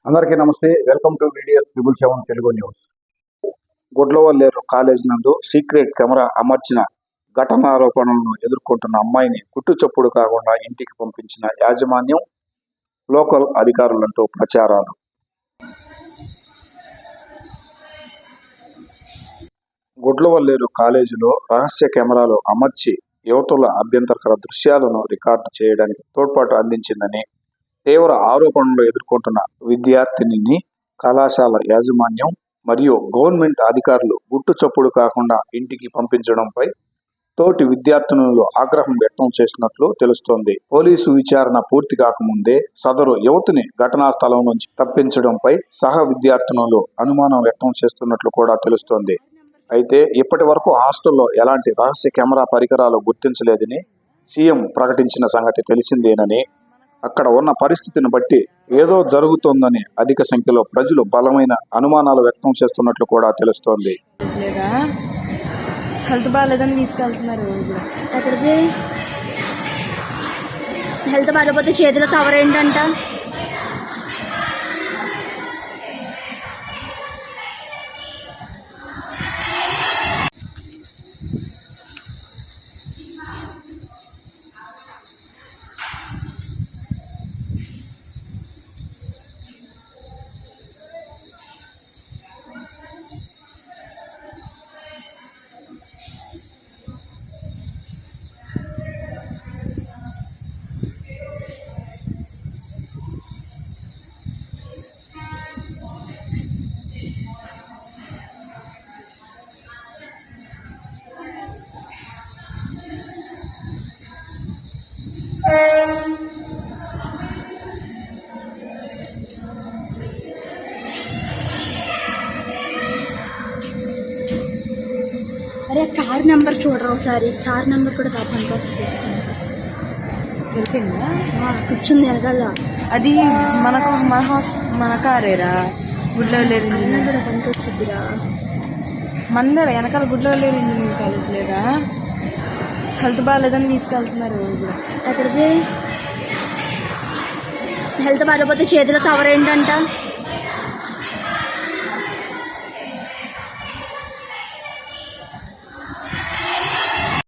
అందరికీ నమస్తే. Welcome to VDS 777 Telugu news. Gudlavalleru college నందు సీక్రెట్ కెమెరా అమర్చిన ఘటనారోపణలను ఎదుర్కొంటున్న అమ్మాయిని గుట్టు చప్పుడు కాకుండా ఇంటికి పంపించిన యాజమాన్యం, లోకల్ అధికారులంటూ ప్రచారాలు. గుడ్లవల్లేరు కాలేజీలో రహస్య కెమెరాలు అమర్చి యువతుల అభ్యంతరకర దృశ్యాలను రికార్డు చేయడానికి తోడ్పాటు అందించిందని తీవ్ర ఆరోపణలు ఎదుర్కొంటున్న విద్యార్థినిని కళాశాల యాజమాన్యం మరియు గవర్నమెంట్ అధికారులు గుట్టు చప్పుడు కాకుండా ఇంటికి పంపించడంపై తోటి విద్యార్థినులు ఆగ్రహం వ్యక్తం చేసినట్లు తెలుస్తోంది. పోలీసు విచారణ పూర్తి కాకముందే సదరు యువతిని ఘటనా స్థలం నుంచి తప్పించడంపై సహ విద్యార్థినులు అనుమానం వ్యక్తం చేస్తున్నట్లు కూడా తెలుస్తోంది. అయితే ఇప్పటి వరకు హాస్టల్లో ఎలాంటి రహస్య కెమెరా పరికరాలు గుర్తించలేదని సీఎం ప్రకటించిన సంగతి తెలిసిందేనని, అక్కడ ఉన్న పరిస్థితిని బట్టి ఏదో జరుగుతోందని అధిక సంఖ్యలో ప్రజలు బలమైన అనుమానాలు వ్యక్తం చేస్తున్నట్లు కూడా తెలుస్తోంది. హెల్త్ బాగాలేదని తీసుకెళ్తున్నారు. అక్కడికి హెల్త్ బాగాలేకపోతే చేతిలో కవర్ ఏంటంట? అరే కార్ నెంబర్ చూడరా ఒకసారి. కార్ నెంబర్ కూడా పనికి వస్తుంది. దొరికిందా? కూర్చుంది వెనకాల. అది మన కారేరా. గుడ్లవల్లేరు ఇంజనీరింగ్ కూడా పనికి వచ్చిద్దిరా. మందర వెనకాల గుడ్లవల్లేరు ఇంజనీరింగ్ కాలేజ్ లేదా? హెల్త్ బాగాలేదని తీసుకెళ్తున్నారు. అక్కడికి హెల్త్ బాగాలేకపోతే చేతిలో కవర్ ఏంటంట?